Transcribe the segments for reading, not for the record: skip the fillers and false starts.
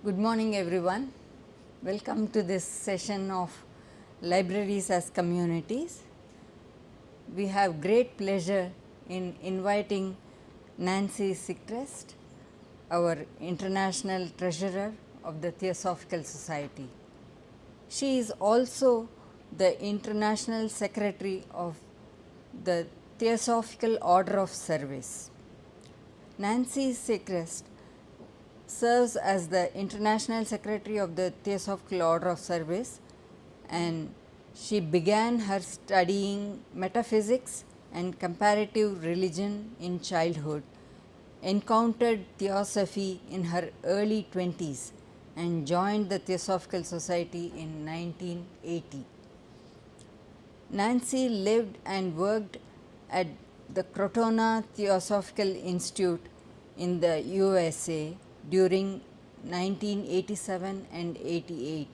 Good morning, everyone. Welcome to this session of Libraries as Communities. We have great pleasure in inviting Nancy Secrest, our International Treasurer of the Theosophical Society. She is also the International Secretary of the Theosophical Order of Service. Nancy Secrest serves as the International Secretary of the Theosophical Order of Service, and she began her studying metaphysics and comparative religion in childhood, encountered Theosophy in her early 20s, and joined the Theosophical Society in 1980. Nancy lived and worked at the Crotona Theosophical Institute in the USA during 1987 and 88.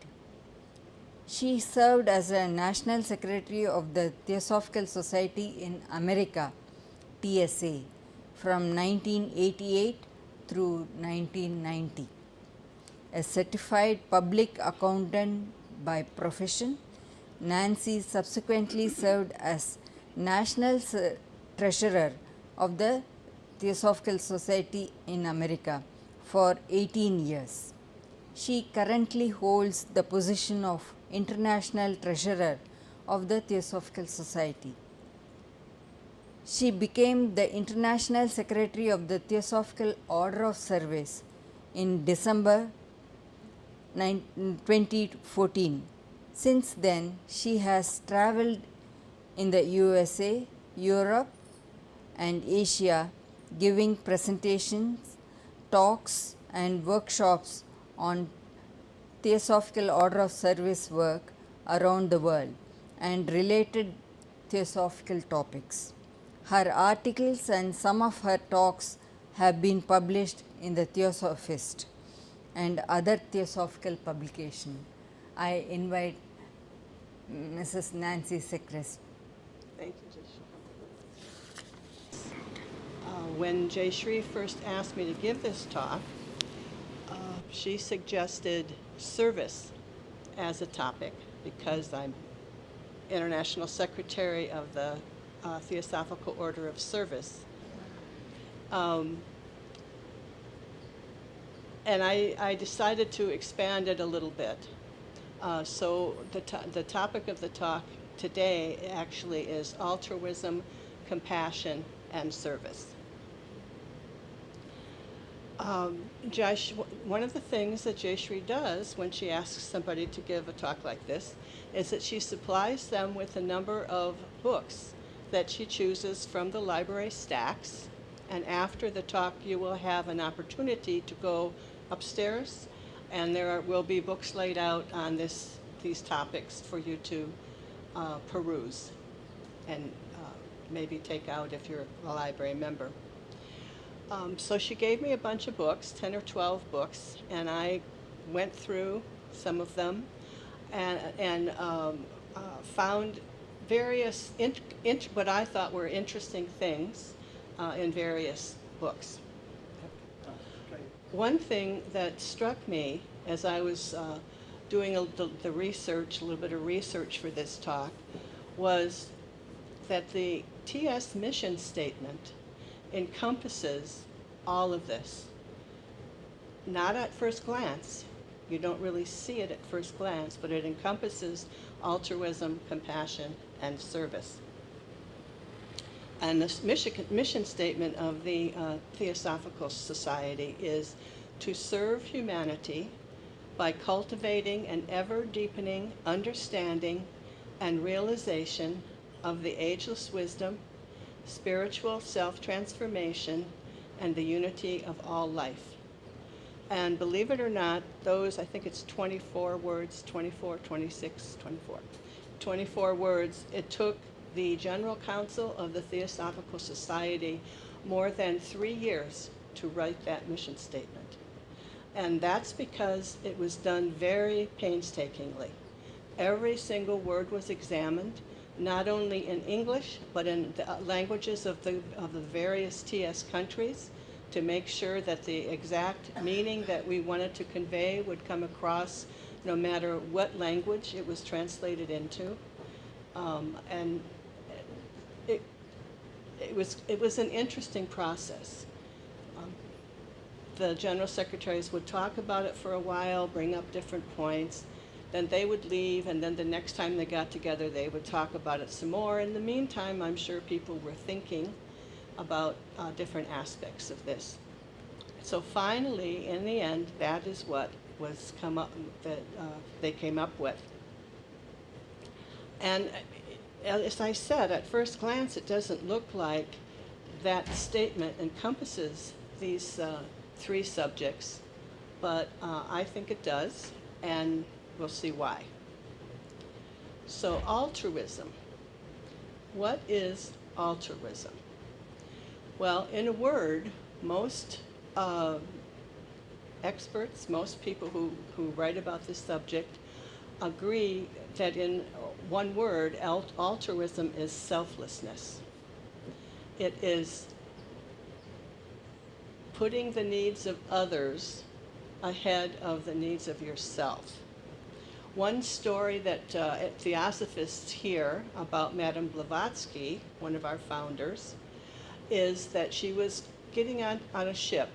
She served as a National Secretary of the Theosophical Society in America, TSA, from 1988 through 1990. A certified public accountant by profession, Nancy subsequently served as National Treasurer of the Theosophical Society in America for 18 years. She currently holds the position of International Treasurer of the Theosophical Society. She became the International Secretary of the Theosophical Order of Service in December 2014. Since then, she has traveled in the USA, Europe, and Asia, giving presentations, talks, and workshops on Theosophical Order of Service work around the world and related theosophical topics. Her articles and some of her talks have been published in the Theosophist and other theosophical publications. I invite Mrs. Nancy Secrest. Thank you, Jayashree. When Jayashree first asked me to give this talk, she suggested service as a topic because I'm International Secretary of the Theosophical Order of Service. And I decided to expand it a little bit. So the topic of the talk today actually is altruism, compassion, and service. One of the things that Jayashree does when she asks somebody to give a talk like this is that she supplies them with a number of books that she chooses from the library stacks, and after the talk you will have an opportunity to go upstairs, and there will be books laid out on these topics for you to peruse and maybe take out if you're a library member. So she gave me a bunch of books, 10 or 12 books, and I went through some of them and found various what I thought were interesting things in various books. One thing that struck me as I was doing the research, a little bit of research for this talk, was that the TS mission statement encompasses all of this. Not at first glance. You don't really see it at first glance, but it encompasses altruism, compassion, and service. And the mission statement of the Theosophical Society is to serve humanity by cultivating an ever-deepening understanding and realization of the ageless wisdom, spiritual self-transformation, and the unity of all life. And believe it or not, those, I think it's 24 words, 24 words. It took the General Council of the Theosophical Society more than 3 years to write that mission statement. And that's because it was done very painstakingly. Every single word was examined, not only in English, but in the languages of the various TS countries, to make sure that the exact meaning that we wanted to convey would come across no matter what language it was translated into. And it was an interesting process. The general secretaries would talk about it for a while, bring up different points, then they would leave, and then the next time they got together, they would talk about it some more. In the meantime, I'm sure people were thinking about different aspects of this. So finally, in the end, that is what was they came up with. And as I said, at first glance, it doesn't look like that statement encompasses these three subjects, but I think it does, and we'll see why. So altruism. What is altruism? Well, in a word, most experts, most people who write about this subject agree that in one word, altruism is selflessness. It is putting the needs of others ahead of the needs of yourself. One story that Theosophists hear about Madame Blavatsky, one of our founders, is that she was getting on a ship,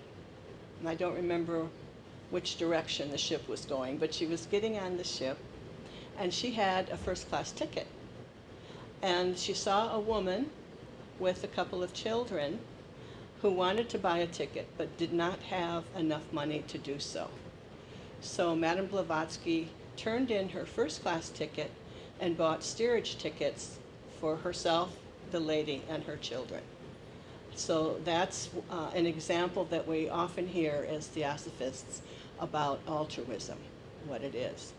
and I don't remember which direction the ship was going, but she was getting on the ship, and she had a first-class ticket. And she saw a woman with a couple of children who wanted to buy a ticket but did not have enough money to do so. So Madame Blavatsky turned in her first-class ticket and bought steerage tickets for herself, the lady, and her children. So that's an example that we often hear as Theosophists about altruism, what it is.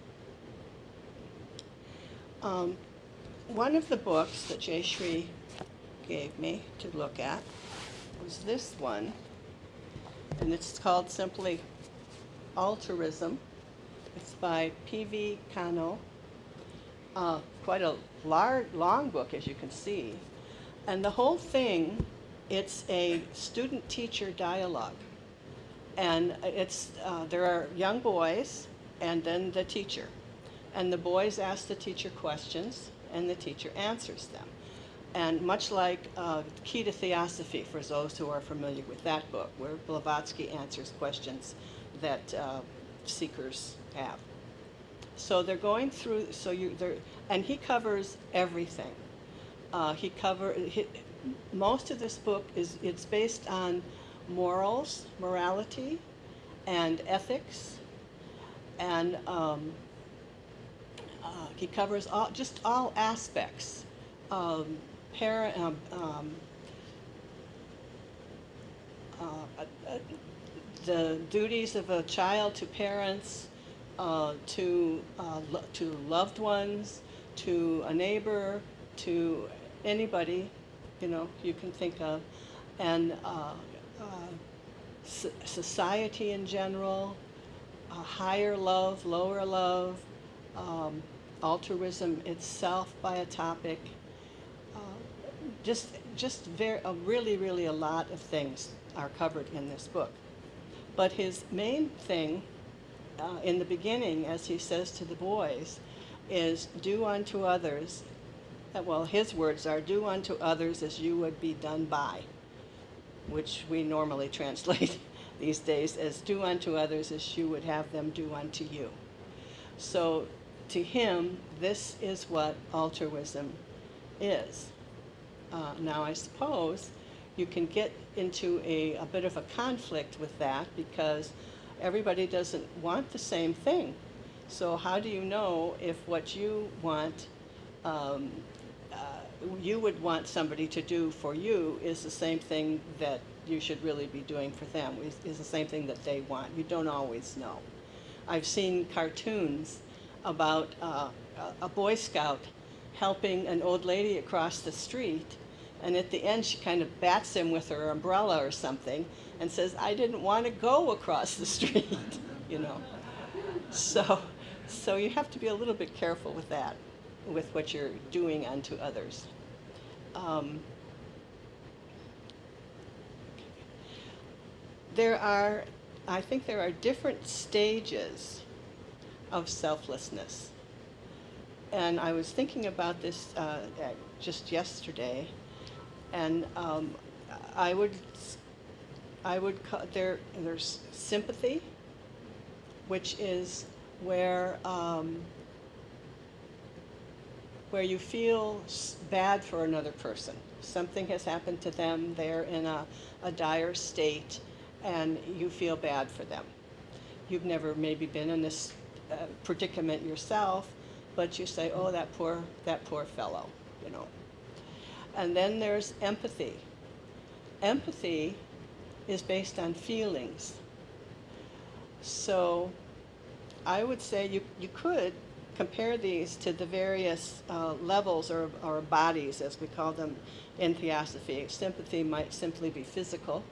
One of the books that Jay Shri gave me to look at was this one, and it's called simply Altruism. It's by P.V. Kano. Quite a long book, as you can see. And the whole thing, it's a student-teacher dialogue. And there are young boys and then the teacher. And the boys ask the teacher questions, and the teacher answers them. And much like Key to Theosophy, for those who are familiar with that book, where Blavatsky answers questions that seekers have. So they're going through, and he covers everything. Most of this book it's based on morality, and ethics, and he covers all aspects. The duties of a child to parents, to loved ones, to a neighbor, to anybody, you can think of, and society in general, higher love, lower love, altruism itself by a topic, really a lot of things are covered in this book. But his main thing in the beginning, as he says to the boys, is do unto others, well, his words are, do unto others as you would be done by, which we normally translate these days as do unto others as you would have them do unto you. So to him, this is what altruism is. Now, I suppose you can get into a bit of a conflict with that because everybody doesn't want the same thing. So how do you know if what you want, you would want somebody to do for you is the same thing that you should really be doing for them, is the same thing that they want? You don't always know. I've seen cartoons about a Boy Scout helping an old lady across the street, and at the end she kind of bats him with her umbrella or something and says, I didn't want to go across the street, So you have to be a little bit careful with that, with what you're doing unto others. I think there are different stages of selflessness. And I was thinking about this just yesterday, and I would, there's sympathy, which is where, where you feel bad for another person. Something has happened to them, they're in a dire state, and you feel bad for them. You've never maybe been in this predicament yourself, but you say, oh, that poor fellow, you know. And then there's empathy. Empathy is based on feelings. So I would say you could compare these to the various levels or bodies, as we call them in Theosophy. Sympathy might simply be physical.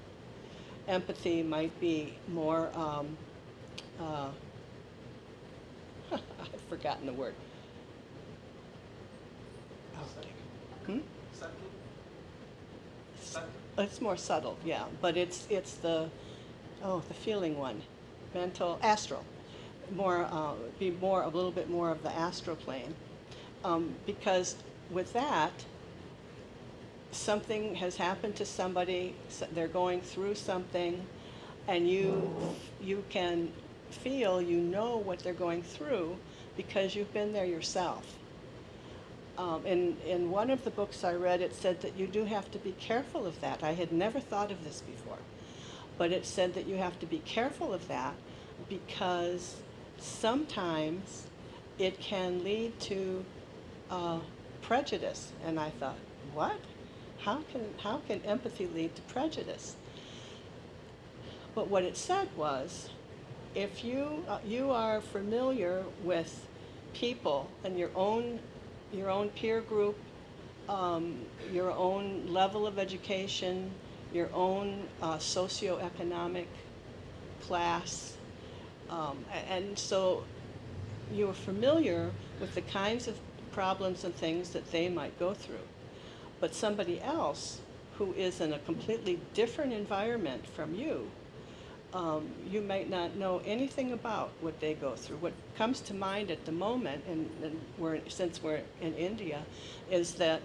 Empathy might be more, I've forgotten the word. Hmm? It's more subtle, yeah, but it's the feeling one, mental, astral, more a little bit more of the astral plane, because with that, something has happened to somebody, they're going through something, and you can feel, you know what they're going through because you've been there yourself. In one of the books I read, it said that you do have to be careful of that. I had never thought of this before, but it said that you have to be careful of that because sometimes it can lead to prejudice. And I thought, what? How can empathy lead to prejudice? But what it said was, if you are familiar with people and your own peer group, your own level of education, your own socioeconomic class, and so you're familiar with the kinds of problems and things that they might go through. But somebody else who is in a completely different environment from you, you might not know anything about what they go through. What comes to mind at the moment, and since we're in India, is that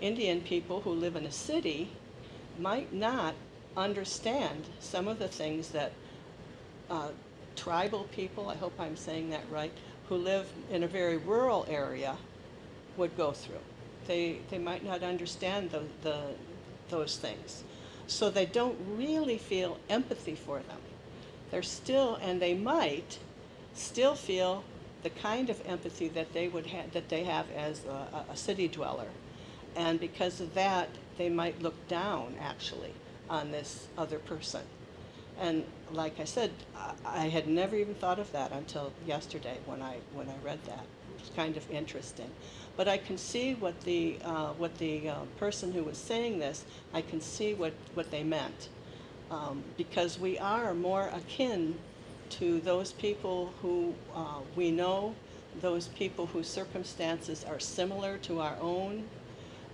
Indian people who live in a city might not understand some of the things that tribal people, I hope I'm saying that right, who live in a very rural area would go through. They might not understand those things. So they don't really feel empathy for them. They might still feel the kind of empathy that they have as a city dweller. And because of that, they might look down actually on this other person. And like I said, I had never even thought of that until yesterday when I read that. It was kind of interesting. But I can see what the person who was saying this, I can see what they meant. Because we are more akin to those people who we know, those people whose circumstances are similar to our own.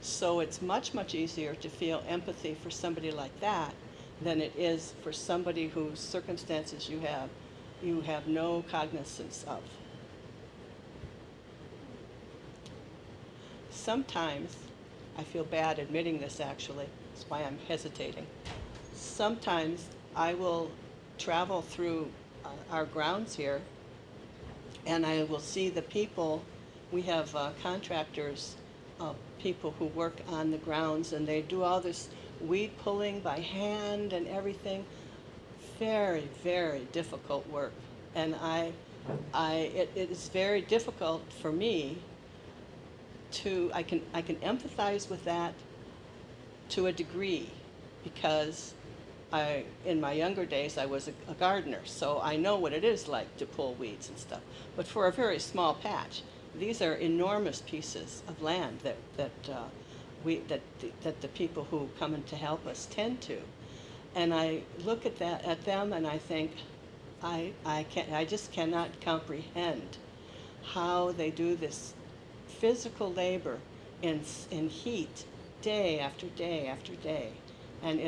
So it's much, much easier to feel empathy for somebody like that than it is for somebody whose circumstances you have no cognizance of. Sometimes, I feel bad admitting this actually, that's why I'm hesitating. Sometimes I will travel through our grounds here and I will see the people, we have contractors, people who work on the grounds, and they do all this weed pulling by hand and everything. Very, very difficult work. And it is very difficult for me I can empathize with that to a degree, because in my younger days, I was a gardener, so I know what it is like to pull weeds and stuff. But for a very small patch, these are enormous pieces of land that the people who come in to help us tend to. And I look at them, and I think, I just cannot comprehend how they do this physical labor in heat day after day after day. And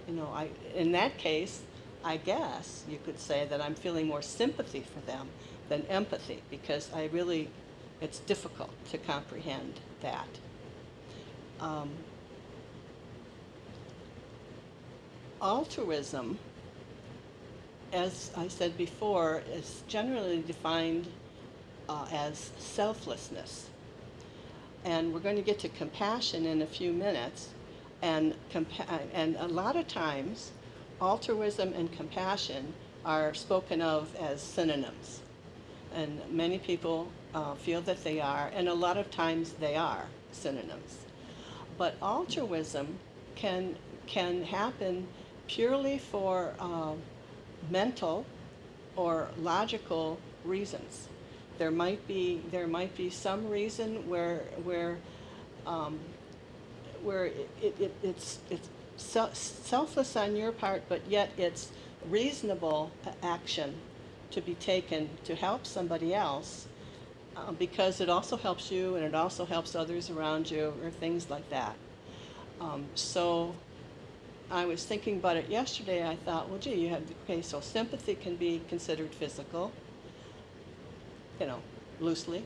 In that case, I guess you could say that I'm feeling more sympathy for them than empathy, because it's difficult to comprehend that. Altruism, as I said before, is generally defined as selflessness. And we're going to get to compassion in a few minutes. And a lot of times, altruism and compassion are spoken of as synonyms. And many people feel that they are, and a lot of times they are synonyms. But altruism can happen purely for mental or logical reasons. There might be some reason where it's selfless on your part, but yet it's reasonable action to be taken to help somebody else, because it also helps you and it also helps others around you, or things like that. So I was thinking about it yesterday. I thought, well, gee, so sympathy can be considered physical, loosely.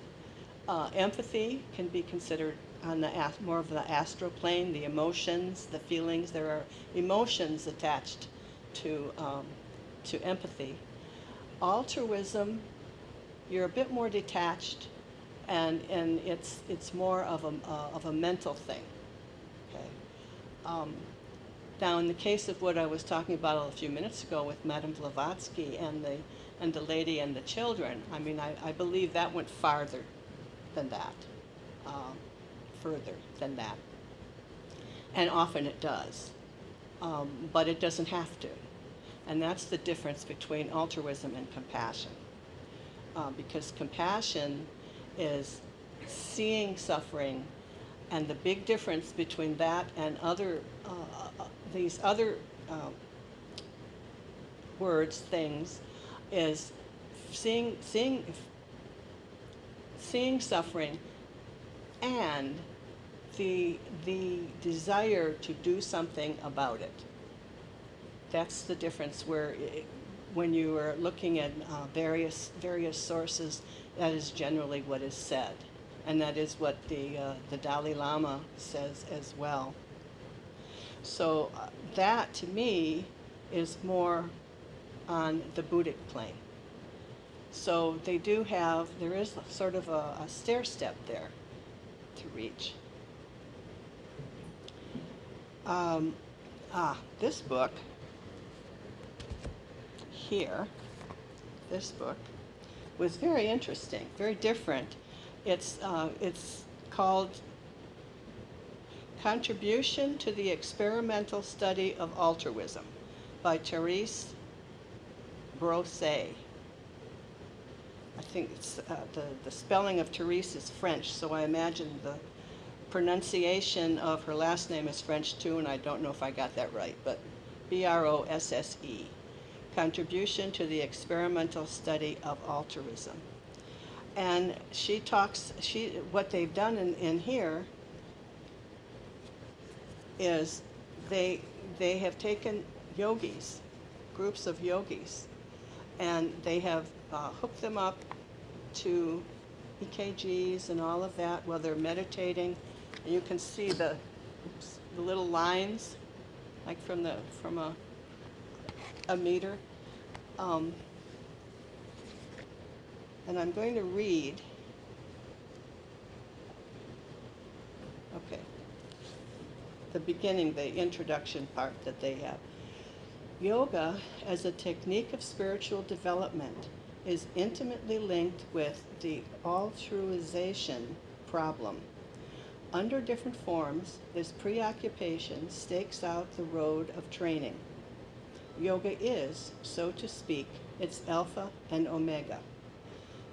Empathy can be considered on more of the astral plane, the emotions, the feelings. There are emotions attached to empathy. Altruism, you're a bit more detached, and it's more of a mental thing. Okay. Now, in the case of what I was talking about a few minutes ago with Madame Blavatsky and the lady and the children, I believe that went farther than that, further than that, and often it does, but it doesn't have to. And that's the difference between altruism and compassion. Because compassion is seeing suffering, and the big difference between that and these other things, is seeing suffering and the desire to do something about it. That's the difference. When you are looking at various sources, that is generally what is said, and that is what the Dalai Lama says as well. So that, to me, is more on the Buddhic plane. So there is sort of a stair step there to reach. This book here, this book was very interesting, very different. It's called Contribution to the Experimental Study of Altruism by Therese Brosset. I think it's the spelling of Therese is French, so I imagine the pronunciation of her last name is French too, and I don't know if I got that right, but Brosse. Contribution to the Experimental Study of Altruism. And what they've done in here is they have taken yogis, groups of yogis, and they have hooked them up to EKGs and all of that while they're meditating. And you can see the little lines, like from a meter. And I'm going to read. Okay. The beginning, the introduction part that they have. Yoga, as a technique of spiritual development, is intimately linked with the altruization problem. Under different forms, this preoccupation stakes out the road of training. Yoga is, so to speak, its alpha and omega.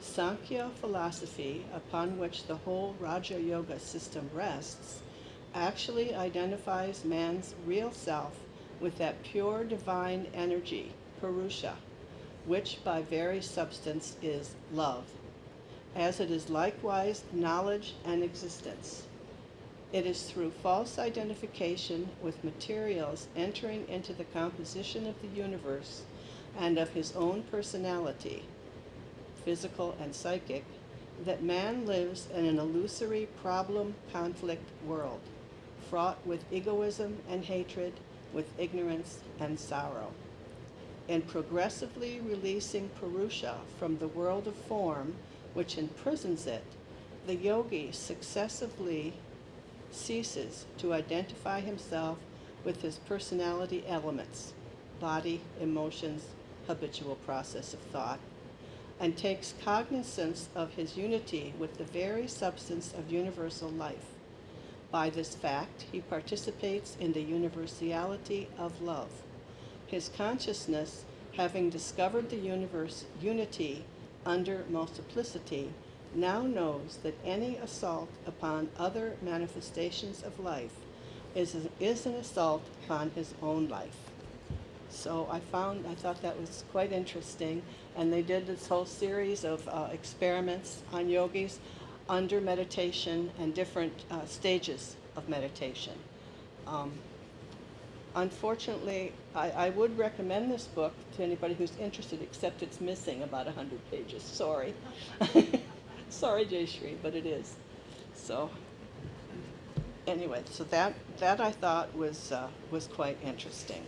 Sankhya philosophy, upon which the whole Raja Yoga system rests, actually identifies man's real self with that pure divine energy, Purusha, which by very substance is love, as it is likewise knowledge and existence. It is through false identification with materials entering into the composition of the universe and of his own personality, physical and psychic, that man lives in an illusory problem-conflict world, fraught with egoism and hatred, with ignorance and sorrow. In progressively releasing Purusha from the world of form, which imprisons it, the yogi successively ceases to identify himself with his personality elements, body, emotions, habitual process of thought, and takes cognizance of his unity with the very substance of universal life. By this fact, he participates in the universality of love. His consciousness, having discovered the universe unity under multiplicity, now knows that any assault upon other manifestations of life is an assault upon his own life. So I thought that was quite interesting, and they did this whole series of experiments on yogis under meditation and different stages of meditation. Unfortunately, I would recommend this book to anybody who's interested, except it's missing about 100 pages. Sorry. Sorry, Jayshree, but it is. So anyway, so that I thought was quite interesting.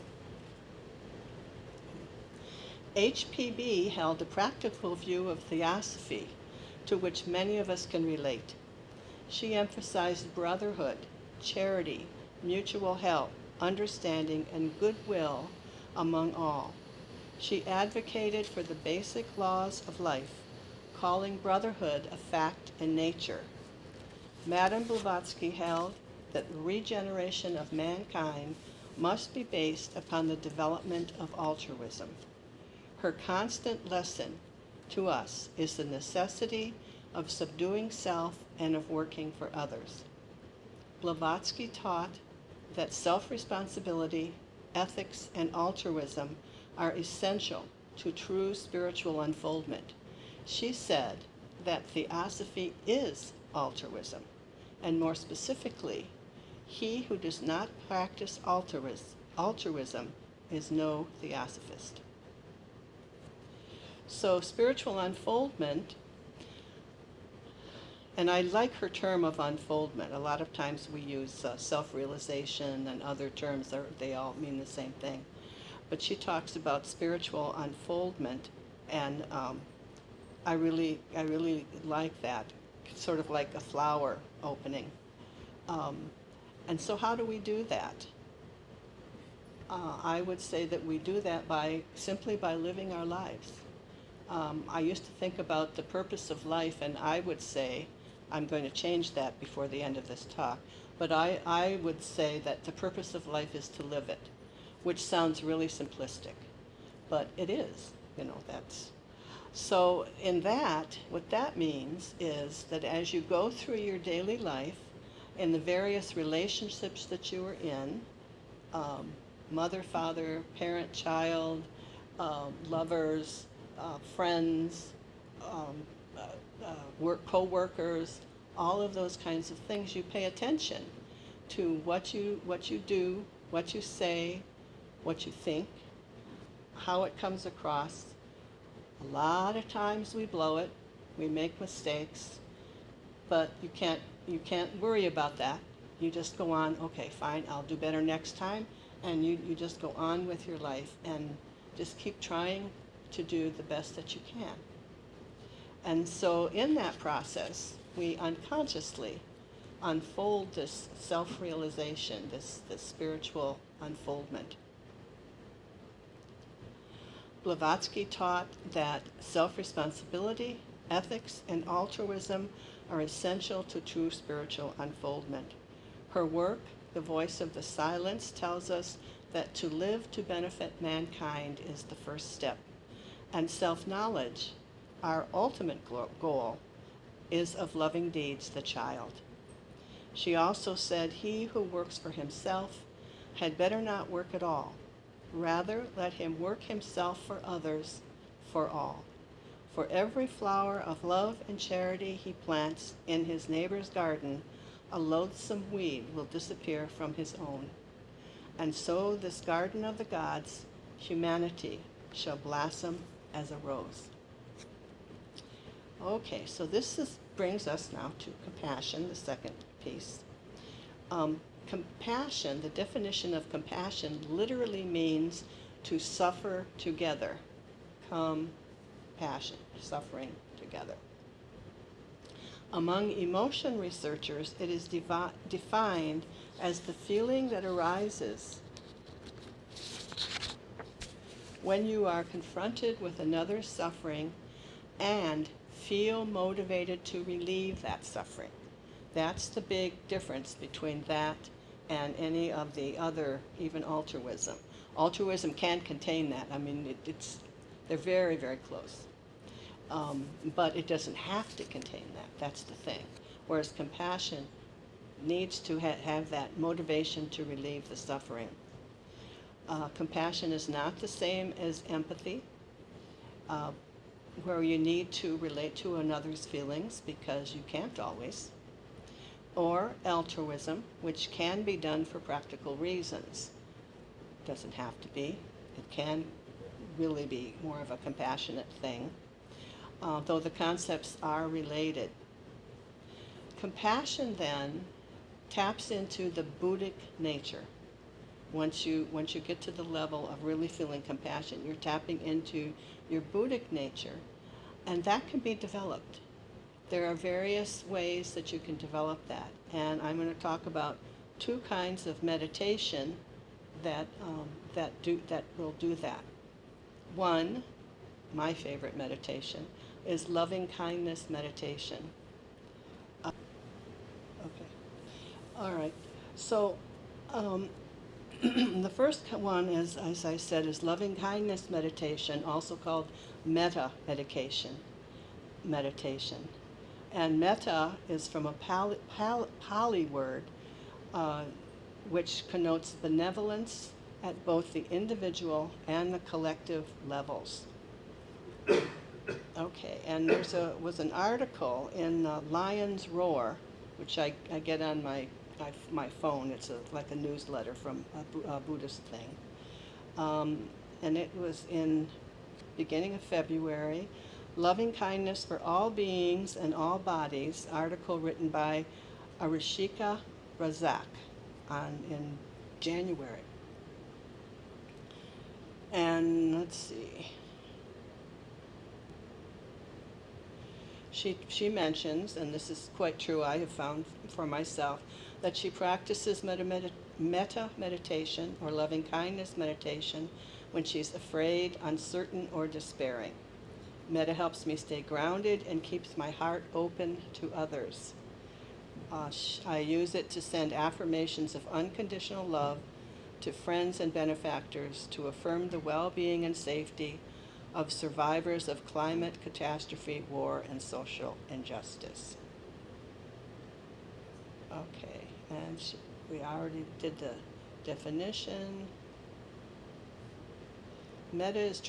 HPB held a practical view of Theosophy, to which many of us can relate. She emphasized brotherhood, charity, mutual help, understanding, and goodwill among all. She advocated for the basic laws of life, calling brotherhood a fact in nature. Madame Blavatsky held that the regeneration of mankind must be based upon the development of altruism. Her constant lesson to us is the necessity of subduing self and of working for others. Blavatsky taught that self-responsibility, ethics, and altruism are essential to true spiritual unfoldment. She said that Theosophy is altruism, and more specifically, he who does not practice altruism is no Theosophist. So spiritual unfoldment, and I like her term of unfoldment. A lot of times we use self-realization and other terms, they all mean the same thing. But she talks about spiritual unfoldment, and I really like that. It's sort of like a flower opening. And so how do we do that? I would say that we do that simply by living our lives. I used to think about the purpose of life, and I would say, I'm going to change that before the end of this talk, but I would say that the purpose of life is to live it, which sounds really simplistic, but it is, that's. So in that, what that means is that as you go through your daily life, in the various relationships that you are in, mother, father, parent, child, lovers, friends, co-workers, all of those kinds of things, you pay attention to what you do, what you say, what you think, how it comes across. A lot of times we blow it, we make mistakes, but you can't worry about that. You just go on, okay, fine, I'll do better next time, and you just go on with your life and just keep trying to do the best that you can. And so in that process, we unconsciously unfold this self-realization, this spiritual unfoldment. Blavatsky taught that self-responsibility, ethics, and altruism are essential to true spiritual unfoldment. Her work, The Voice of the Silence, tells us that to live to benefit mankind is the first step, and self-knowledge, our ultimate goal, is of loving deeds the child. She also said he who works for himself had better not work at all. Rather, let him work himself for others, for all. For every flower of love and charity he plants in his neighbor's garden, a loathsome weed will disappear from his own. And so this garden of the gods, humanity, shall blossom as a rose. Okay, so brings us now to compassion, the second piece. Compassion, the definition of compassion literally means to suffer together. Compassion, suffering together. Among emotion researchers, it is defined as the feeling that arises when you are confronted with another's suffering and feel motivated to relieve that suffering. That's the big difference between that and any of the other, even altruism. Altruism can contain that. I mean, they're very, very close. But it doesn't have to contain that. That's the thing. Whereas compassion needs to have that motivation to relieve the suffering. Compassion is not the same as empathy, where you need to relate to another's feelings because you can't always. Or altruism, which can be done for practical reasons. Doesn't have to be. It can really be more of a compassionate thing, though the concepts are related. Compassion then taps into the Buddhic nature. Once you get to the level of really feeling compassion, you're tapping into your Buddhic nature, and that can be developed. There are various ways that you can develop that, and I'm going to talk about two kinds of meditation that will do that. One, my favorite meditation, is loving kindness meditation. Okay, all right. So the first one is, as I said, is loving kindness meditation, also called metta meditation. And metta is from a Pali word, which connotes benevolence at both the individual and the collective levels. Okay, and was an article in Lion's Roar, which I get on my phone. It's like a newsletter from a Buddhist thing. And it was in beginning of February. Loving Kindness for All Beings and All Bodies, article written by Arishika Razak in January. And let's see. She mentions, and this is quite true, I have found for myself, that she practices metta meditation or loving kindness meditation when she's afraid, uncertain, or despairing. Metta helps me stay grounded and keeps my heart open to others. I use it to send affirmations of unconditional love to friends and benefactors to affirm the well-being and safety of survivors of climate catastrophe, war, and social injustice. Okay, and we already did the definition. Metta is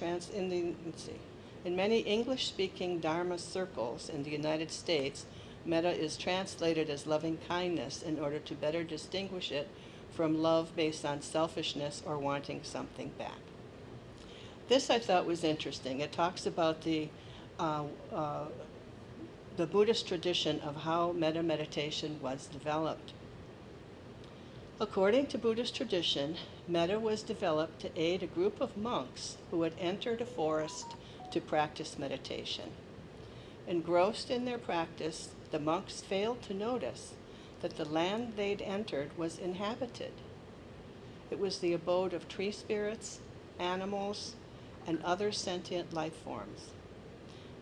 in many English-speaking Dharma circles in the United States, metta is translated as loving kindness in order to better distinguish it from love based on selfishness or wanting something back. This I thought was interesting. It talks about the Buddhist tradition of how metta meditation was developed. According to Buddhist tradition, metta was developed to aid a group of monks who had entered a forest to practice meditation. Engrossed in their practice, the monks failed to notice that the land they'd entered was inhabited. It was the abode of tree spirits, animals, and other sentient life forms.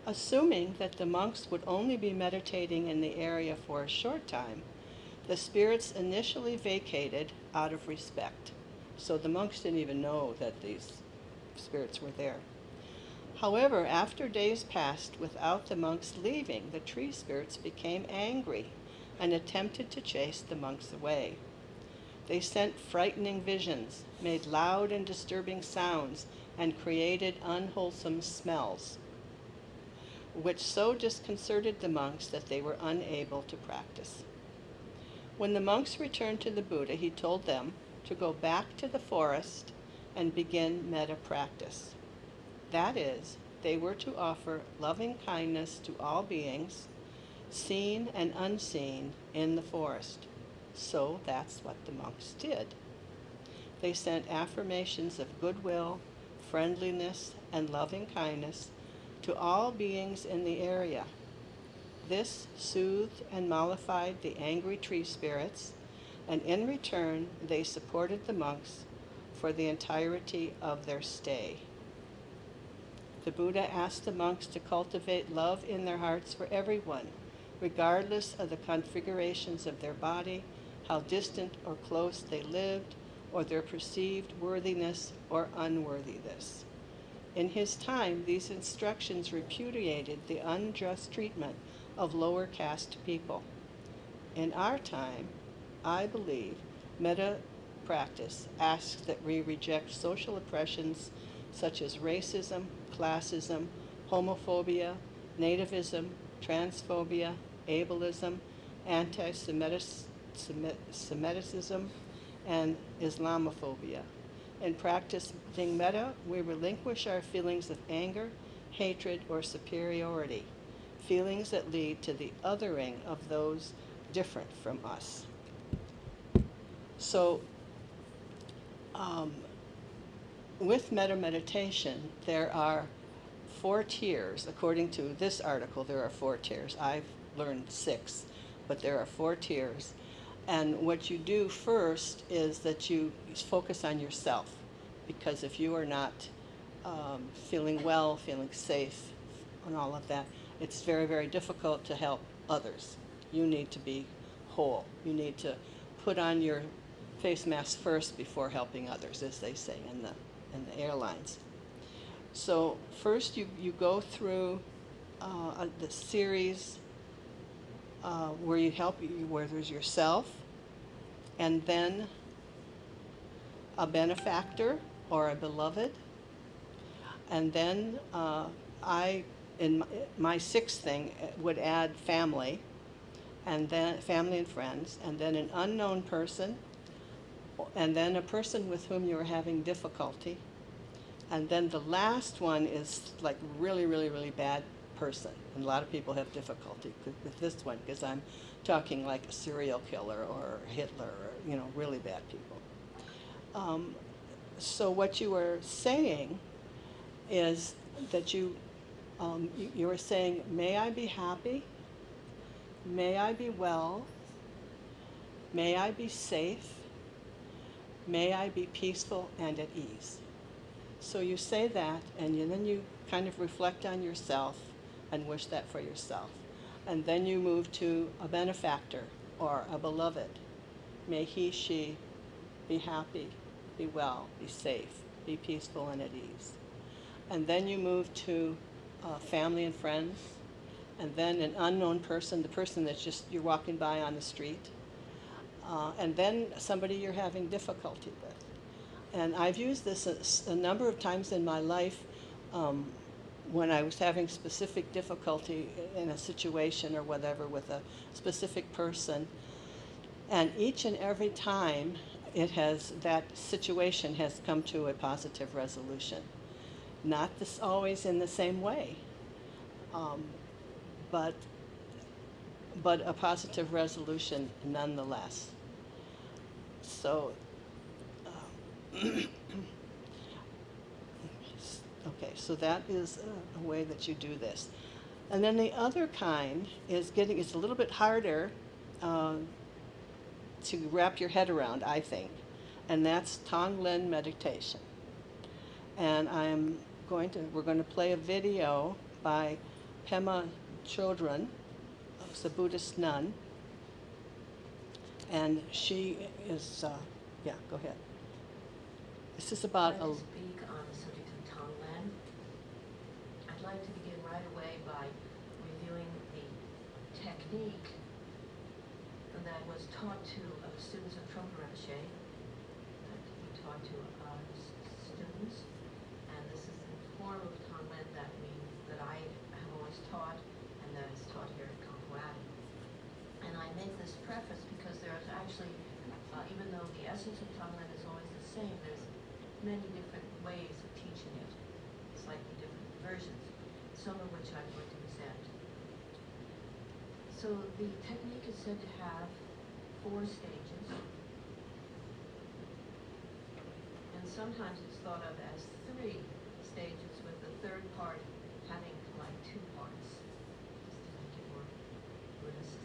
Assuming that the monks would only be meditating in the area for a short time, the spirits initially vacated out of respect. So the monks didn't even know that these spirits were there. However, after days passed without the monks leaving, the tree spirits became angry and attempted to chase the monks away. They sent frightening visions, made loud and disturbing sounds, and created unwholesome smells, which so disconcerted the monks that they were unable to practice. When the monks returned to the Buddha, he told them to go back to the forest and begin metta practice. That is, they were to offer loving kindness to all beings, seen and unseen, in the forest. So that's what the monks did. They sent affirmations of goodwill, friendliness, and loving kindness to all beings in the area. This soothed and mollified the angry tree spirits, and in return they supported the monks for the entirety of their stay. The Buddha asked the monks to cultivate love in their hearts for everyone, regardless of the configurations of their body, how distant or close they lived, or their perceived worthiness or unworthiness. In his time, these instructions repudiated the unjust treatment of lower caste people. In our time, I believe, metta practice asks that we reject social oppressions such as racism, classism, homophobia, nativism, transphobia, ableism, anti-Semitism, and Islamophobia. In practicing metta, we relinquish our feelings of anger, hatred, or superiority, feelings that lead to the othering of those different from us. So, with metta meditation, there are 4 tiers. According to this article, there are 4 tiers. I've learned 6, but there are 4 tiers. And what you do first is that you focus on yourself, because if you are not feeling well, feeling safe, and all of that, it's very, very difficult to help others. You need to be whole. You need to put on your face mask first before helping others, as they say in the airlines. So first you go through the series where there's yourself, and then a benefactor or a beloved, and then in my 6th thing would add family, and then family and friends, and then an unknown person, and then a person with whom you're having difficulty, and then the last one is like really, really, really bad person. And a lot of people have difficulty with this one because I'm talking like a serial killer or Hitler, or really bad people. So what you are saying is that you are saying, may I be happy, may I be well, may I be safe, may I be peaceful and at ease. So you say that, and then you kind of reflect on yourself and wish that for yourself. And then you move to a benefactor or a beloved. May he, she be happy, be well, be safe, be peaceful and at ease. And then you move to family and friends, and then an unknown person, the person that's just you're walking by on the street, and then somebody you're having difficulty with. And I've used this a number of times in my life when I was having specific difficulty in a situation or whatever with a specific person. And each and every time that situation has come to a positive resolution. Not always in the same way, but a positive resolution nonetheless. So, okay, so that is a way that you do this. And then the other kind is it's a little bit harder to wrap your head around, I think, and that's Tonglen meditation. And we're going to play a video by Pema Chodron, who's a Buddhist nun, and she is, go ahead. This is about I'd like to speak on the subject of Tonglen. I'd like to begin right away by reviewing the technique that was taught to students of Trungpa Rinpoche, that we taught to students, and this is the form of Tonglen that I have always taught, and that is taught here at Kampuat. And I make this preface because there is actually, even though the essence of Tonglen is always the same, there's many different ways of teaching it, slightly different versions, some of which I'm going to present. So the technique is said to have 4 stages, and sometimes it's thought of as 3 stages, with the third part having like 2 parts, just to make it more Buddhist.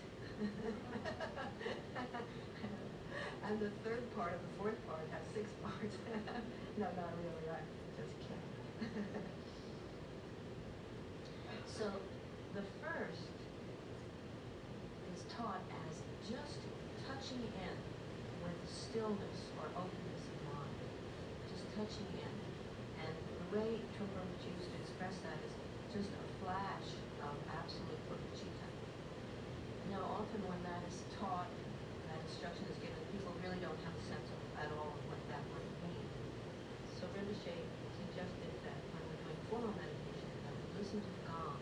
And the third part of the fourth part has 6 parts. No, not really, I'm just kidding. So the first is taught as just touching in with stillness or openness of mind, just touching in. And the way Trungpa used to express that is just a flash of absolute bodhicitta. Now, often when that is taught, that instruction is given, people really don't have a sense of at all what that might mean. So Rinpoche suggested that when we're doing formal meditation, that we listen to the gong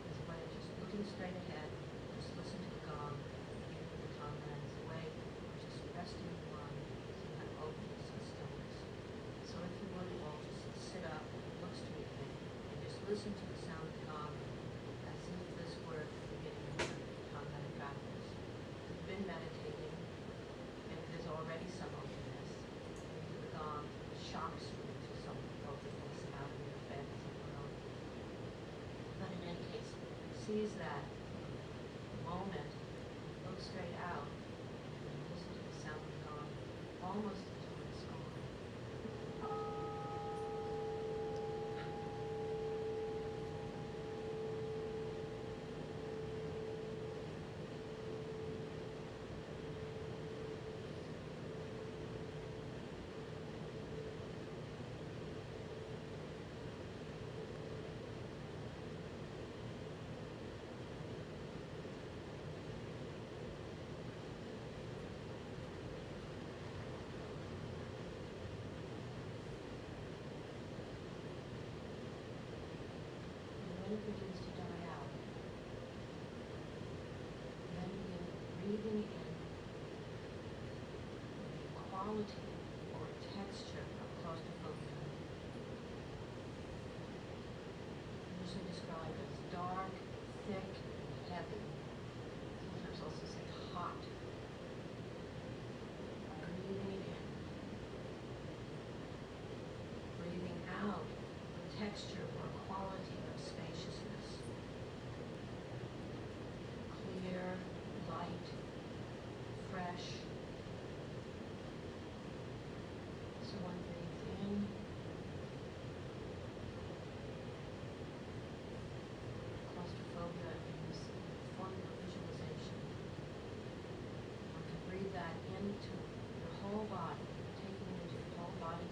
as a way of just looking straight ahead, just listen to the gong, hearing the Tonglen as a way of just resting in one, some kind of openness and stillness. So if you would all just sit up, look straight ahead, and just listen to the sound of the gong as if this were the beginning of your Tonglen practice. You've been meditating, and there's already some openness. Maybe the gong shocks you into some openness out of your bed somewhere else. But in any case, seize that moment, look straight out, and listen to the sound of the gong, almost until it's gone. And when it begins to die out, then begin breathing in the quality or texture of claustrophobia. Usually described as dark, thick, and heavy. Sometimes also say hot. Breathing in. Breathing out the texture or quality of spaciousness. Clear, light, fresh. So one breathes in. Claustrophobia is a form of visualization. One can breathe that into your whole body, taking it into your whole body,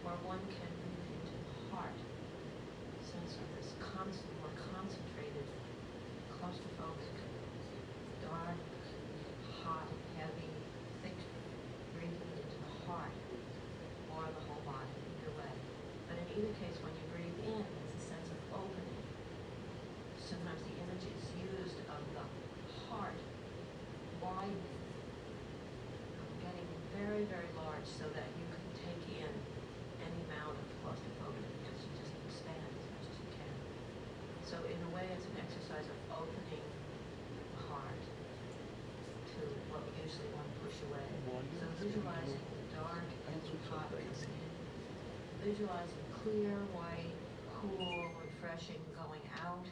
or one can breathe into the heart. Sense of this more concentrated, claustrophobic, dark, hot, heavy, thick breathing into the heart or the whole body, either way. But in either case, when you breathe in, it's a sense of opening. Sometimes the image is used of the heart widening, getting very, very large so that you can take in any amount of claustrophobia because you just expand as much as you can. So in a way, it's an exercise of opening the heart to what we usually want to push away. So visualizing the dark and hot skin, visualizing clear, white, cool, refreshing going out.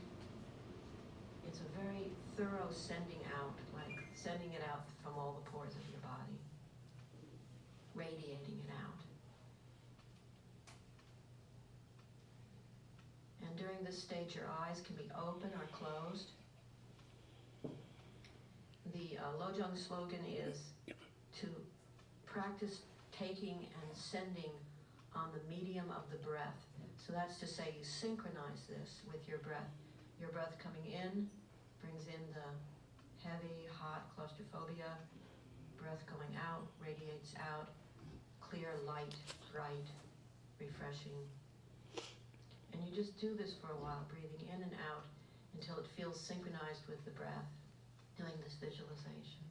It's a very thorough sending out, like sending it out from all the pores of your body, radiating it out. And during this stage, your eyes can be open or closed. The Lojong slogan is to practice taking and sending on the medium of the breath. So that's to say you synchronize this with your breath. Your breath coming in brings in the heavy, hot claustrophobia. Breath going out radiates out, clear, light, bright, refreshing. And you just do this for a while, breathing in and out until it feels synchronized with the breath, doing this visualization.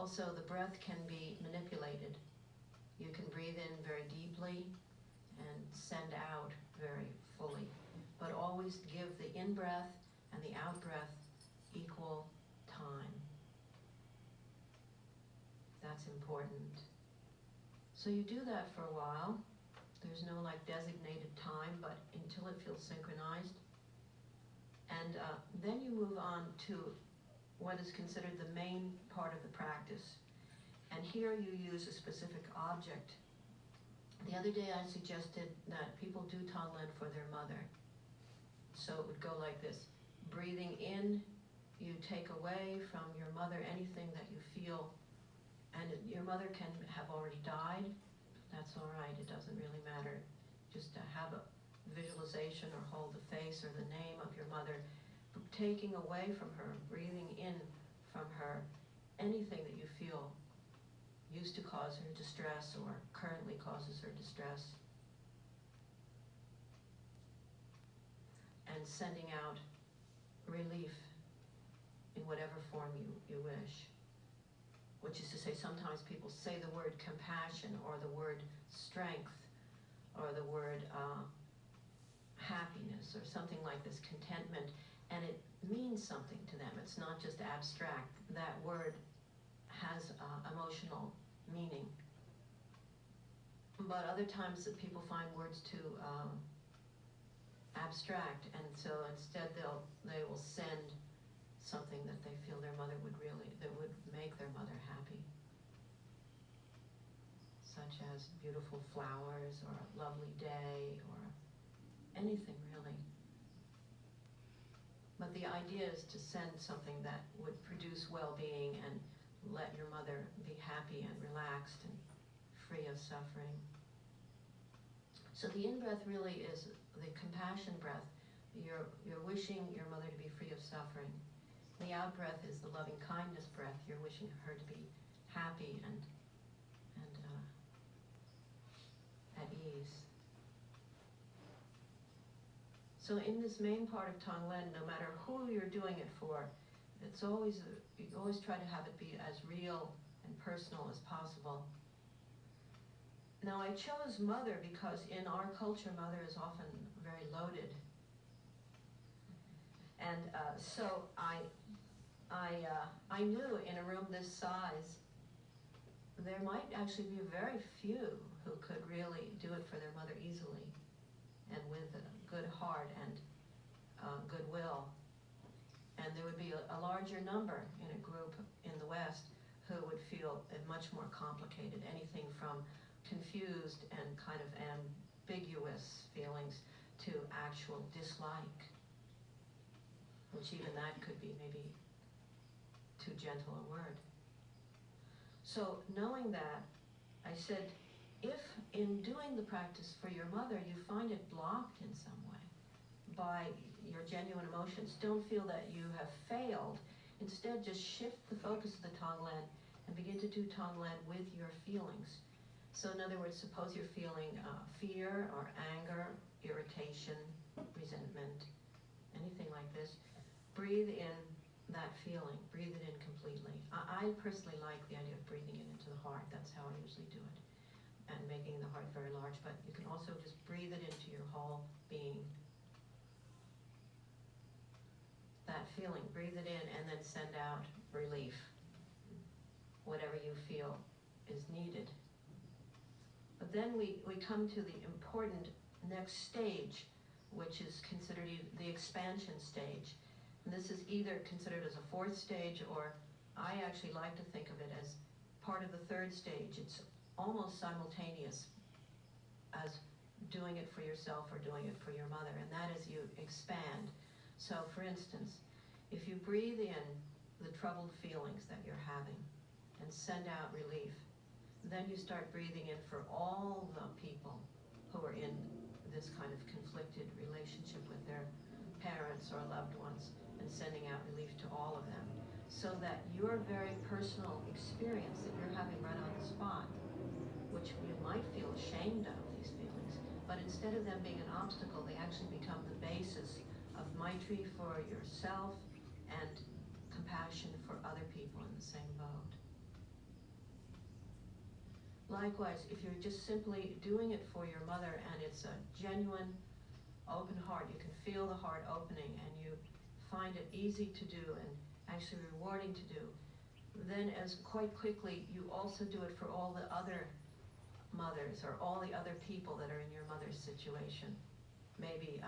Also, the breath can be manipulated. You can breathe in very deeply and send out very fully, but always give the in-breath and the out-breath equal time. That's important. So you do that for a while. There's no like designated time, but until it feels synchronized. And then you move on to what is considered the main part of the practice. And here you use a specific object. The other day I suggested that people do Tonglen for their mother. So it would go like this. Breathing in, you take away from your mother anything that you feel, and your mother can have already died. That's all right, it doesn't really matter. Just to have a visualization or hold the face or the name of your mother, taking away from her, breathing in from her anything that you feel used to cause her distress or currently causes her distress. And sending out relief in whatever form you wish. Which is to say, sometimes people say the word compassion or the word strength or the word happiness or something like this, contentment, and it means something to them. It's not just abstract. That word has emotional meaning. But other times that people find words too abstract, and so instead they will send something that they feel their mother that would make their mother happy, such as beautiful flowers or a lovely day or anything really. But the idea is to send something that would produce well-being and let your mother be happy and relaxed and free of suffering. So the in-breath really is the compassion breath. You're wishing your mother to be free of suffering. The out-breath is the loving-kindness breath. You're wishing her to be happy and at ease. So in this main part of Tonglen, no matter who you're doing it for, you always try to have it be as real and personal as possible. Now I chose mother because in our culture, mother is often very loaded. And so I knew in a room this size, there might actually be very few who could really do it for their mother easily and with a good heart and goodwill. And there would be a larger number in a group in the West who would feel it much more complicated, anything from confused and kind of ambiguous feelings to actual dislike, which even that could be maybe too gentle a word. So knowing that, I said, if in doing the practice for your mother you find it blocked in some way by your genuine emotions, don't feel that you have failed. Instead, just shift the focus of the Tonglen and begin to do Tonglen with your feelings. So in other words, suppose you're feeling fear or anger, irritation, resentment, anything like this. Breathe in that feeling. Breathe it in completely. I personally like the idea of breathing it into the heart. That's how I usually do it. And making the heart very large. But you can also just breathe it into your whole being. That feeling, breathe it in and then send out relief. Whatever you feel is needed. But then we come to the important next stage, which is considered the expansion stage. And this is either considered as a fourth stage, or I actually like to think of it as part of the third stage. It's almost simultaneous as doing it for yourself or doing it for your mother, and that is you expand. So for instance, if you breathe in the troubled feelings that you're having and send out relief, then you start breathing in for all the people who are in this kind of conflicted relationship with their parents or loved ones, and sending out relief to all of them, so that your very personal experience that you're having right on the spot, which you might feel ashamed of these feelings, but instead of them being an obstacle, they actually become the basis of Maitri for yourself and compassion for other people in the same boat. likewise, if you're just simply doing it for your mother and it's a genuine open heart, you can feel the heart opening and you find it easy to do and actually rewarding to do, then as quite quickly you also do it for all the other mothers or all the other people that are in your mother's situation, maybe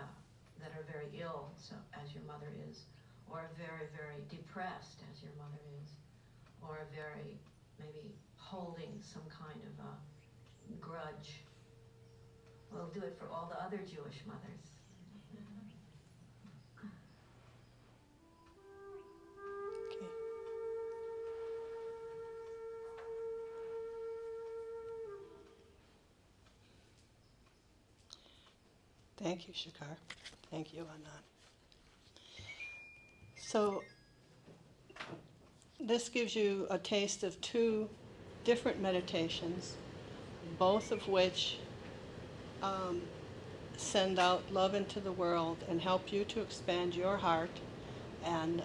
that are very ill, so as your mother is, or very, very depressed as your mother is, or very maybe holding some kind of a grudge. We'll do it for all the other Jewish mothers. Okay. Thank you, Shakar. Thank you, Anand. So this gives you a taste of two different meditations, both of which send out love into the world and help you to expand your heart and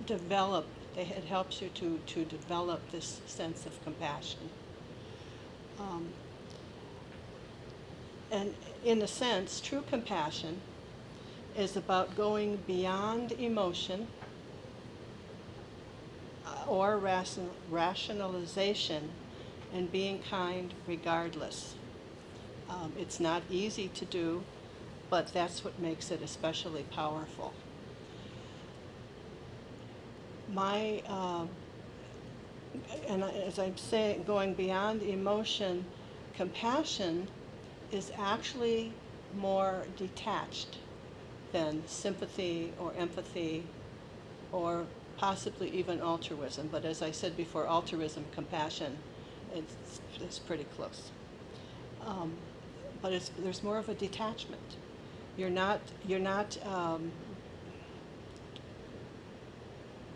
develop, it helps you to develop this sense of compassion. And in a sense, true compassion is about going beyond emotion or rationalization and being kind regardless. It's not easy to do, but that's what makes it especially powerful. And as I'm saying, going beyond emotion, compassion is actually more detached than sympathy or empathy or possibly even altruism. But as I said before, altruism, compassion, it's pretty close. But there's more of a detachment. You're not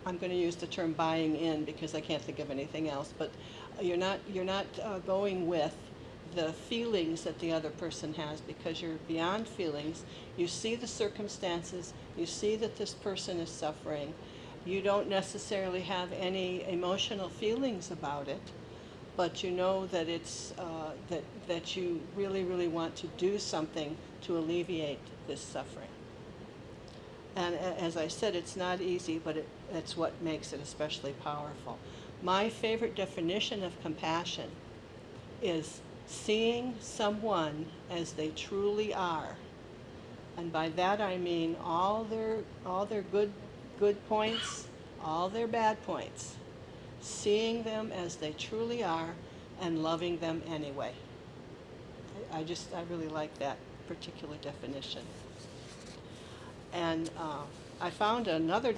I'm going to use the term buying in because I can't think of anything else, but you're not going with the feelings that the other person has, because you're beyond feelings. You see the circumstances, you see that this person is suffering. You don't necessarily have any emotional feelings about it, but you know that it's that you really, really want to do something to alleviate this suffering. And as I said, it's not easy, but it's what makes it especially powerful. My favorite definition of compassion is seeing someone as they truly are. And by that I mean all their good points, all their bad points. Seeing them as they truly are and loving them anyway. I really like that particular definition. And I found another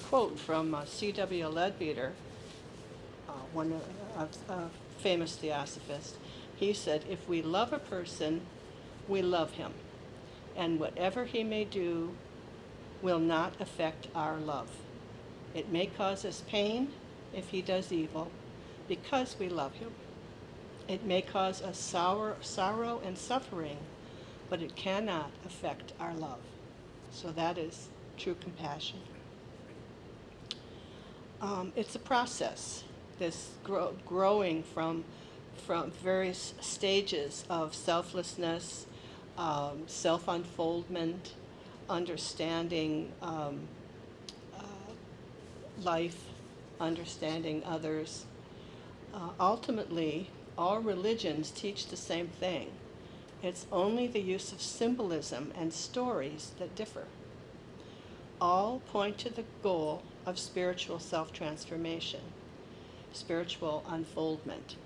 quote from C.W. Leadbeater, one of famous Theosophist. He said, "If we love a person, we love him, and whatever he may do will not affect our love. It may cause us pain if he does evil, because we love him. It may cause us sorrow and suffering, but it cannot affect our love." So that is true compassion. It's a process, this growing from various stages of selflessness, self-unfoldment, understanding life, understanding others. Ultimately, all religions teach the same thing. It's only the use of symbolism and stories that differ. All point to the goal of spiritual self-transformation, spiritual unfoldment.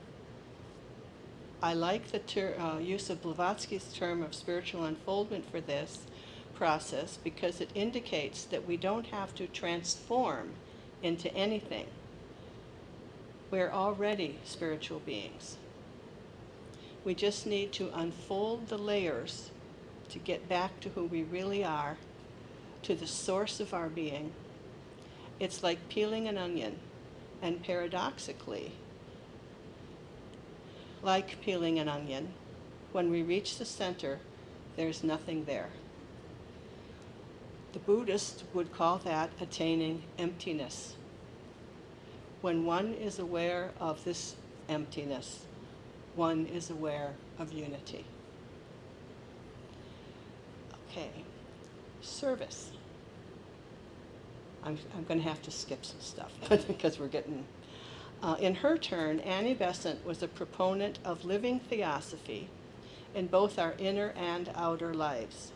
I like the use of Blavatsky's term of spiritual unfoldment for this process because it indicates that we don't have to transform into anything. We're already spiritual beings. We just need to unfold the layers to get back to who we really are, to the source of our being. It's like peeling an onion, and paradoxically, like peeling an onion, when we reach the center, there's nothing there. The Buddhists would call that attaining emptiness. When one is aware of this emptiness, one is aware of unity. Okay, service. I'm going to have to skip some stuff because we're getting... in her turn, Annie Besant was a proponent of living theosophy in both our inner and outer lives.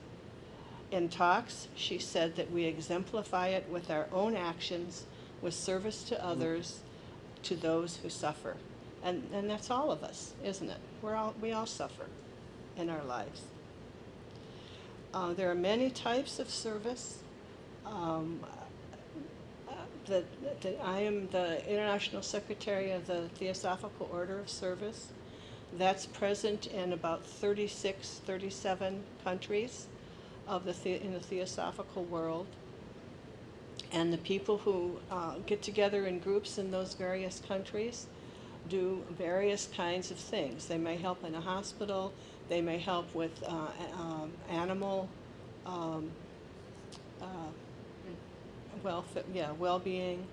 In talks, she said that we exemplify it with our own actions, with service to others, to those who suffer. And that's all of us, isn't it? We all suffer in our lives. There are many types of service. I am the International Secretary of the Theosophical Order of Service. That's present in about 36, 37 countries in the Theosophical world. And the people who get together in groups in those various countries do various kinds of things. They may help in a hospital. They may help with animal well-being.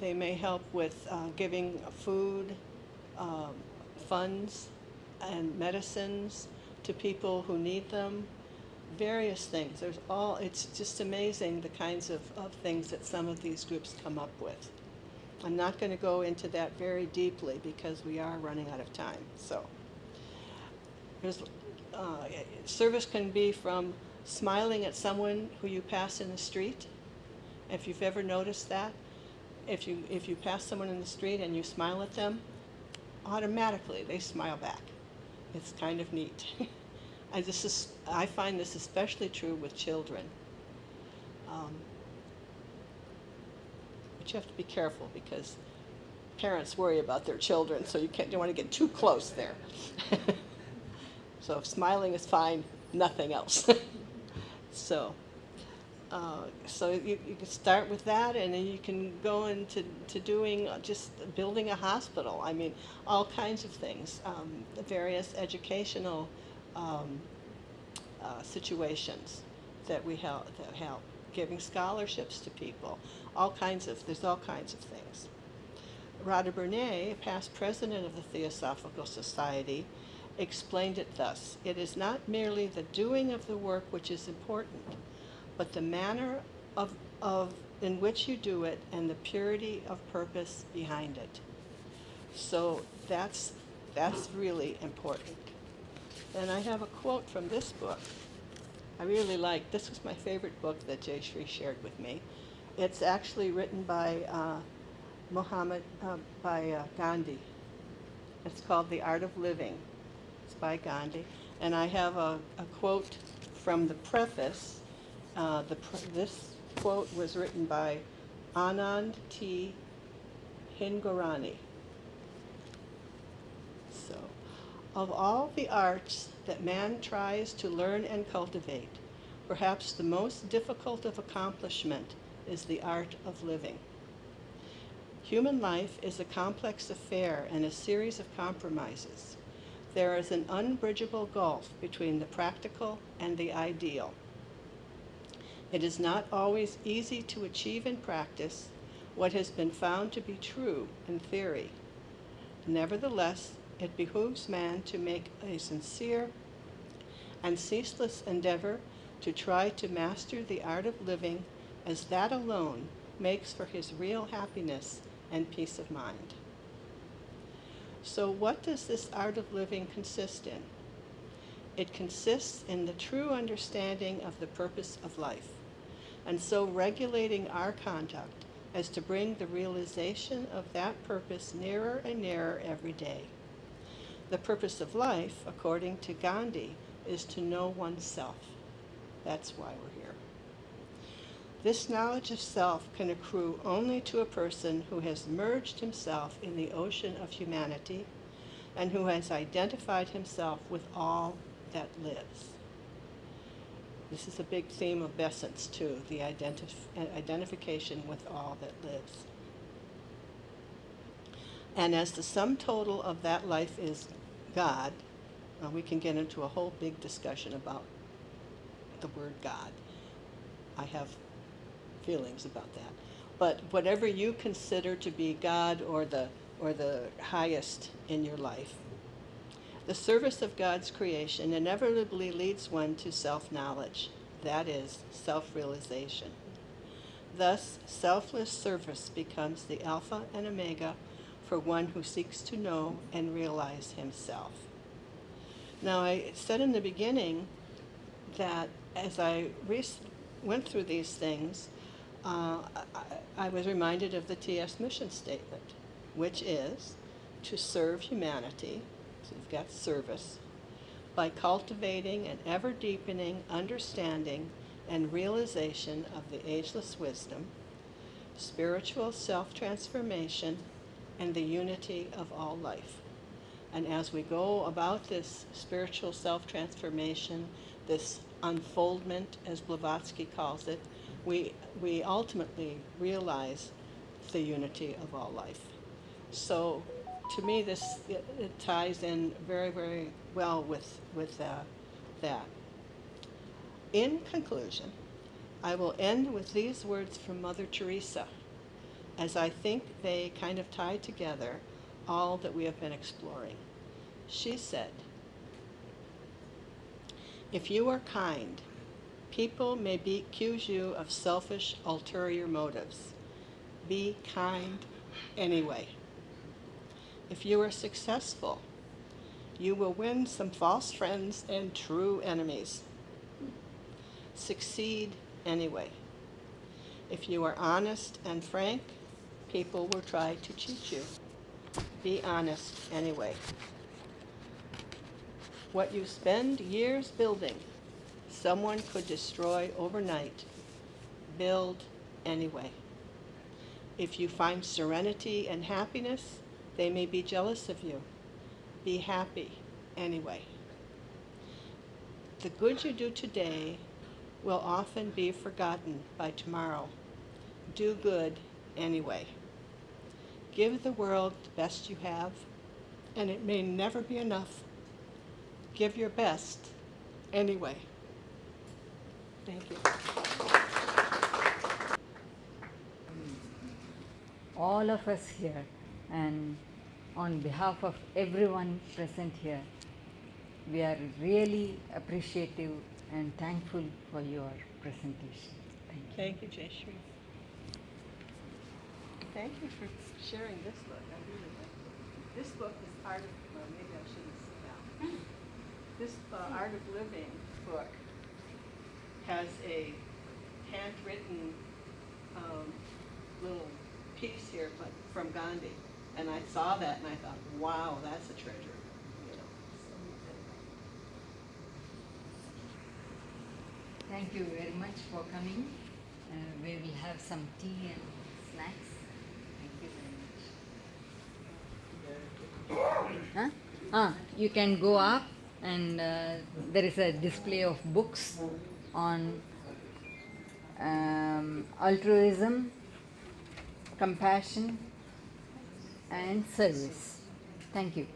They may help with giving food, funds, and medicines to people who need them. Various things. It's just amazing the kinds of things that some of these groups come up with. I'm not going to go into that very deeply because we are running out of time. So, service can be from smiling at someone who you pass in the street. If you've ever noticed that, if you pass someone in the street and you smile at them, automatically they smile back. It's kind of neat. I find this especially true with children. But you have to be careful because parents worry about their children, so you don't want to get too close there. So if smiling is fine, nothing else. So you can start with that, and then you can go into doing just building a hospital. I mean, all kinds of things, the various educational situations that help, giving scholarships to people, there's all kinds of things. Rada Bernay, past president of the Theosophical Society, explained it thus: it is not merely the doing of the work which is important, but the manner in which you do it and the purity of purpose behind it. So that's really important. And I have a quote from this book. I really like, this was my favorite book that Jay Shri shared with me. It's actually written by Gandhi. It's called The Art of Living. It's by Gandhi. And I have a quote from the preface. This quote was written by Anand T. Hingorani. So, of all the arts that man tries to learn and cultivate, perhaps the most difficult of accomplishment is the art of living. Human life is a complex affair and a series of compromises. There is an unbridgeable gulf between the practical and the ideal. It is not always easy to achieve in practice what has been found to be true in theory. Nevertheless, it behooves man to make a sincere and ceaseless endeavor to try to master the art of living, as that alone makes for his real happiness and peace of mind. So what does this art of living consist in? It consists in the true understanding of the purpose of life, and so regulating our conduct as to bring the realization of that purpose nearer and nearer every day. The purpose of life, according to Gandhi, is to know oneself. That's why we're here. This knowledge of self can accrue only to a person who has merged himself in the ocean of humanity and who has identified himself with all that lives. This is a big theme of Besant's too, the identification with all that lives. And as the sum total of that life is God, we can get into a whole big discussion about the word God. I have feelings about that. but whatever you consider to be God or the highest in your life. The service of God's creation inevitably leads one to self-knowledge, that is, self-realization. Thus, selfless service becomes the alpha and omega for one who seeks to know and realize himself. Now, I said in the beginning that as I went through these things, I was reminded of the TS mission statement, which is to serve humanity, so you've got service, by cultivating an ever-deepening understanding and realization of the ageless wisdom, spiritual self-transformation, and the unity of all life. And as we go about this spiritual self-transformation, this unfoldment, as Blavatsky calls it, we ultimately realize the unity of all life. So to me, it ties in very, very well with that. In conclusion, I will end with these words from Mother Teresa, as I think they kind of tie together all that we have been exploring. She said, "If you are kind, people may accuse you of selfish, ulterior motives. Be kind anyway. If you are successful, you will win some false friends and true enemies. Succeed anyway. If you are honest and frank, people will try to cheat you. Be honest anyway. What you spend years building, someone could destroy overnight. Build anyway. If you find serenity and happiness, they may be jealous of you. Be happy anyway. The good you do today will often be forgotten by tomorrow. Do good anyway. Give the world the best you have, and it may never be enough. Give your best anyway." Thank you. All of us here, and on behalf of everyone present here, we are really appreciative and thankful for your presentation. Thank you. Thank you, Jayshree. Thank you for sharing this book. I really like it. This book is Art of, well, maybe I shouldn't sit down. This Art of Living book has a handwritten little piece here from Gandhi. And I saw that and I thought, wow, that's a treasure. You know, Thank you very much for coming. We will have some tea and snacks. Thank you very much. Huh? You can go up and there is a display of books on altruism, compassion, and service. Thank you.